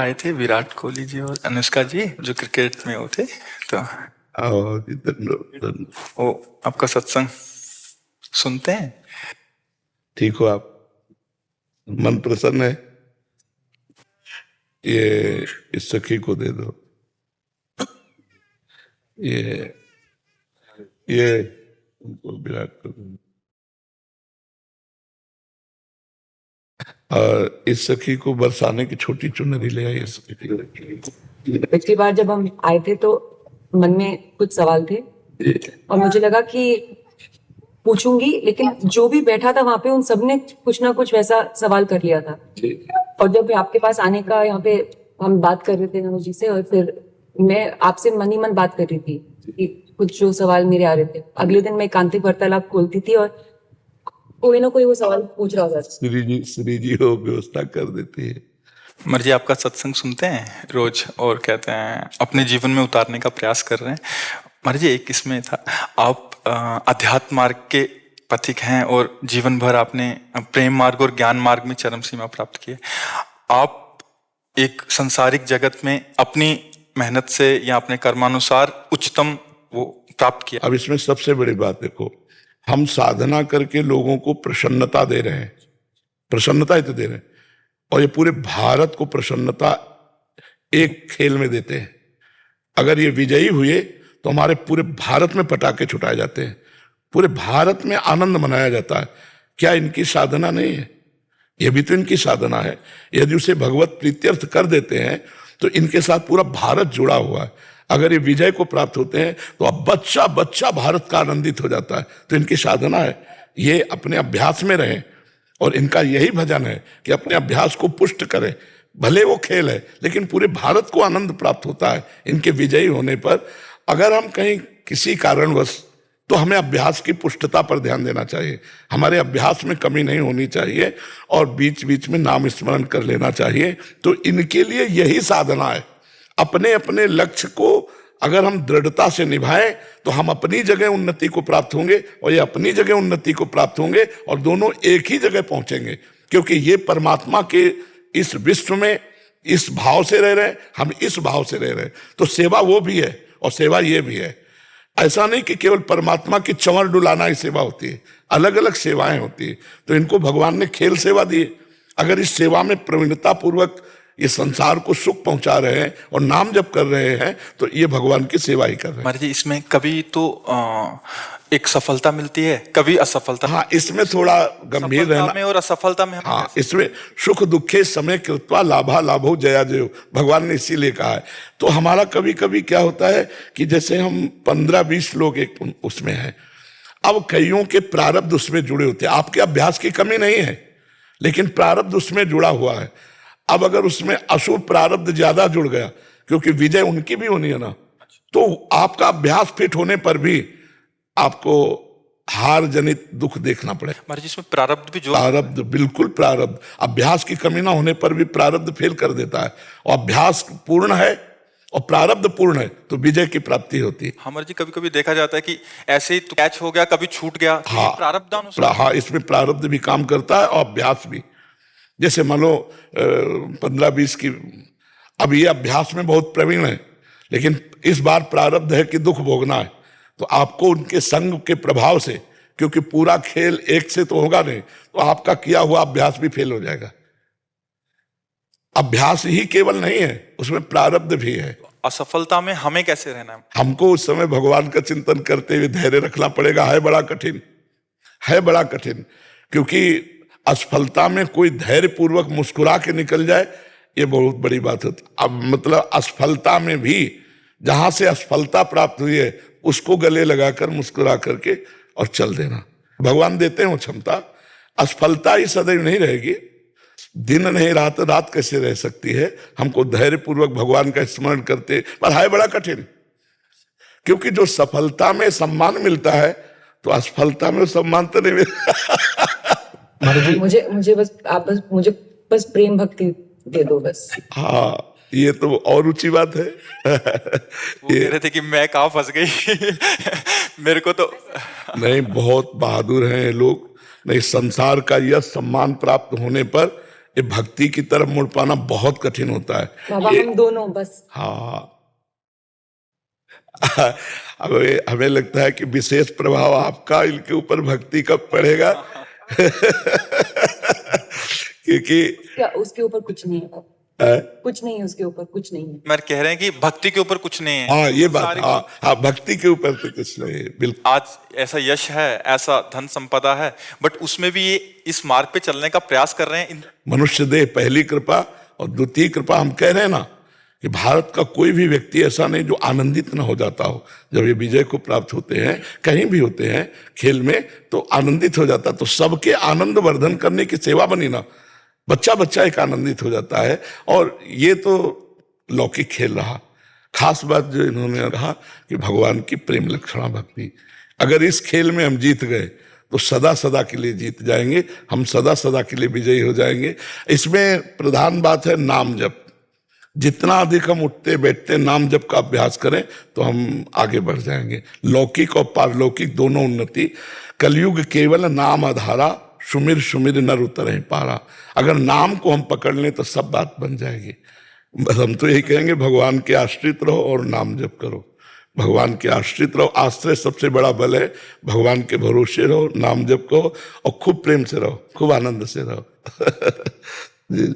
आए थे विराट कोहली जी और अनुष्का जी जो क्रिकेट में वो थे, तो वो आपका सत्संग सुनते हैं। ठीक हो आप? मन प्रसन्न है? ये इस सखी को दे दो। ये उनको विराट को दो। और इस सखी को बरसाने की छोटी चुनरी ले आई। इस सखी पिछली बार जब हम आए थे तो मन में कुछ सवाल थे और मुझे लगा कि पूछूंगी, लेकिन जो भी बैठा था वहां पे उन सबने कुछ ना कुछ वैसा सवाल कर लिया था। और जब आपके पास आने का यहाँ पे हम बात कर रहे थे नमो जी से, और फिर मैं आपसे मन ही मन बात कर रही थी कि कुछ जो सवाल मेरे आ रहे थे, अगले दिन मैं एकांतिक वार्तालाप खोलती थी और कोई ना कोई वो सवाल पूछ रहा था। श्री जी हो व्यवस्था कर देती है। मर्जी आपका सत्संग सुनते हैं रोज और कहते हैं अपने जीवन में उतारने का प्रयास कर रहे हैं। मर्जी एक इसमें था, आप अध्यात्म मार्ग के पथिक हैं और जीवन भर आपने प्रेम मार्ग और ज्ञान मार्ग में चरम सीमा प्राप्त की है। आप एक संसारिक जगत में अपनी मेहनत से या अपने कर्मानुसार उच्चतम वो प्राप्त किया। अब इसमें सबसे बड़ी बात देखो, हम साधना करके लोगों को प्रसन्नता दे रहे हैं, प्रसन्नता ही तो दे रहे हैं, और ये पूरे भारत को प्रसन्नता एक खेल में देते हैं। अगर ये विजयी हुए तो हमारे पूरे भारत में पटाखे छुटाए जाते हैं, पूरे भारत में आनंद मनाया जाता है। क्या इनकी साधना नहीं है? यह भी तो इनकी साधना है। यदि उसे भगवत प्रीत्यर्थ कर देते हैं तो इनके साथ पूरा भारत जुड़ा हुआ है। अगर ये विजय को प्राप्त होते हैं तो अब बच्चा बच्चा भारत का आनंदित हो जाता है। तो इनकी साधना है, ये अपने अभ्यास में रहें, और इनका यही भजन है कि अपने अभ्यास को पुष्ट करें। भले वो खेल है लेकिन पूरे भारत को आनंद प्राप्त होता है इनके विजयी होने पर। अगर हम कहीं किसी कारणवश, तो हमें अभ्यास की पुष्टता पर ध्यान देना चाहिए। हमारे अभ्यास में कमी नहीं होनी चाहिए और बीच बीच में नाम स्मरण कर लेना चाहिए। तो इनके लिए यही साधना है। अपने अपने लक्ष्य को अगर हम दृढ़ता से निभाएं तो हम अपनी जगह उन्नति को प्राप्त होंगे और ये अपनी जगह उन्नति को प्राप्त होंगे, और दोनों एक ही जगह पहुंचेंगे। क्योंकि ये परमात्मा के इस विश्व में इस भाव से रह रहे हैं, हम इस भाव से रह रहे हैं। तो सेवा वो भी है और सेवा ये भी है। ऐसा नहीं कि केवल परमात्मा की चंवर डुलाना ही सेवा होती है, अलग अलग सेवाएं होती है। तो इनको भगवान ने खेल सेवा दी। अगर इस सेवा में प्रवीणता पूर्वक ये संसार को सुख पहुंचा रहे हैं और नाम जप कर रहे हैं तो ये भगवान की सेवा ही कर रहे हैं। महाराज जी, इसमें कभी तो एक सफलता मिलती है, कभी असफलता। हाँ, इसमें थोड़ा गंभीर रहना में और असफलता में। हाँ, इसमें सुख दुखे समय कृत्वा लाभा लाभो जया जयो, भगवान ने इसीलिए कहा है। तो हमारा कभी कभी क्या होता है कि जैसे हम 15-20 लोग एक उसमें हैं, अब कईयों के प्रारब्ध उसमें जुड़े होते हैं। आपके अभ्यास की कमी नहीं है लेकिन प्रारब्ध उसमें जुड़ा हुआ है। अब अगर उसमें अशुभ प्रारब्ध ज्यादा जुड़ गया, क्योंकि विजय उनकी भी होनी है ना, तो आपका अभ्यास फिट होने पर भी आपको हार जनित दुख देखना पड़े। महाराज, इसमें प्रारब्ध भी जो प्रारब्ध, बिल्कुल प्रारब्ध, अभ्यास की कमी ना होने पर भी प्रारब्ध फेल कर देता है। और अभ्यास पूर्ण है और प्रारब्ध पूर्ण है तो विजय की प्राप्ति होती है। हमारे जी कभी कभी देखा जाता है कि ऐसे ही कैच हो गया, कभी छूट गया। हाँ, प्रारब्धानुसार। हाँ, इसमें प्रारब्ध भी काम करता है और अभ्यास भी। जैसे मान लो 15-20 की, अब ये अभ्यास में बहुत प्रवीण है लेकिन इस बार प्रारब्ध है कि दुख भोगना है, तो आपको उनके संग के प्रभाव से, क्योंकि पूरा खेल एक से तो होगा नहीं, तो आपका किया हुआ अभ्यास भी फेल हो जाएगा। अभ्यास ही केवल नहीं है, उसमें प्रारब्ध भी है। असफलता में हमें कैसे रहना है? हमको उस समय भगवान का चिंतन करते हुए धैर्य रखना पड़ेगा। है बड़ा कठिन, है बड़ा कठिन, क्योंकि असफलता में कोई धैर्य पूर्वक मुस्कुरा के निकल जाए, ये बहुत बड़ी बात होती। अब मतलब असफलता में भी जहां से असफलता प्राप्त हुई है उसको गले लगाकर मुस्कुरा करके और चल देना। भगवान देते हैं वो क्षमता। असफलता ही सदैव नहीं रहेगी, दिन नहीं रात, रात कैसे रह सकती है। हमको धैर्य पूर्वक भगवान का स्मरण करते, पर है बड़ा कठिन, क्योंकि जो सफलता में सम्मान मिलता है तो असफलता में सम्मान तो नहीं मिलता। मुझे बस आप मुझे बस प्रेम भक्ति दे दो बस। हाँ, ये तो और ऊंची बात है। वो कह रहे थे कि मैं कहाँ फंस गई। मेरे को तो नहीं, बहुत बहादुर हैं ये लोग। नहीं, संसार का यह सम्मान प्राप्त होने पर ये भक्ति की तरफ मुड़ पाना बहुत कठिन होता है। बाबा हम दोनों बस। हाँ हमें लगता है कि विशेष प्रभाव आपका इनके ऊपर भक्ति कब पड़ेगा क्योंकि क्या उसके ऊपर कुछ नहीं है, कुछ नहीं है उसके ऊपर, कुछ नहीं है। मैं कह रहे हैं कि भक्ति के ऊपर कुछ नहीं है। हाँ ये बात, हाँ भक्ति के ऊपर तो कुछ नहीं है बिल्कुल। आज ऐसा यश है, ऐसा धन संपदा है, बट उसमें भी ये इस मार्ग पे चलने का प्रयास कर रहे हैं। मनुष्य देह पहली कृपा और द्वितीय कृपा। हम कह रहे हैं ना कि भारत का कोई भी व्यक्ति ऐसा नहीं जो आनंदित न हो जाता हो जब ये विजय को प्राप्त होते हैं, कहीं भी होते हैं खेल में तो आनंदित हो जाता। तो सबके आनंद वर्धन करने की सेवा बनी ना, बच्चा बच्चा एक आनंदित हो जाता है। और ये तो लौकिक खेल रहा। खास बात जो इन्होंने कहा कि भगवान की प्रेम लक्षणा भक्ति, अगर इस खेल में हम जीत गए तो सदा सदा के लिए जीत जाएंगे, हम सदा सदा के लिए विजयी हो जाएंगे। इसमें प्रधान बात है नाम जप। जितना अधिक हम उठते बैठते नाम जप का अभ्यास करें तो हम आगे बढ़ जाएंगे। लौकिक और पारलौकिक दोनों उन्नति। कलयुग केवल नाम आधारा, सुमिर सुमिर नर उतरे पारा। अगर नाम को हम पकड़ लें तो सब बात बन जाएगी। बस हम तो यही कहेंगे भगवान के आश्रित रहो और नाम जप करो। भगवान के आश्रित रहो, आश्रय सबसे बड़ा बल है। भगवान के भरोसे रहो, नाम जप करो और खूब प्रेम से रहो, खूब आनंद से रहो जी।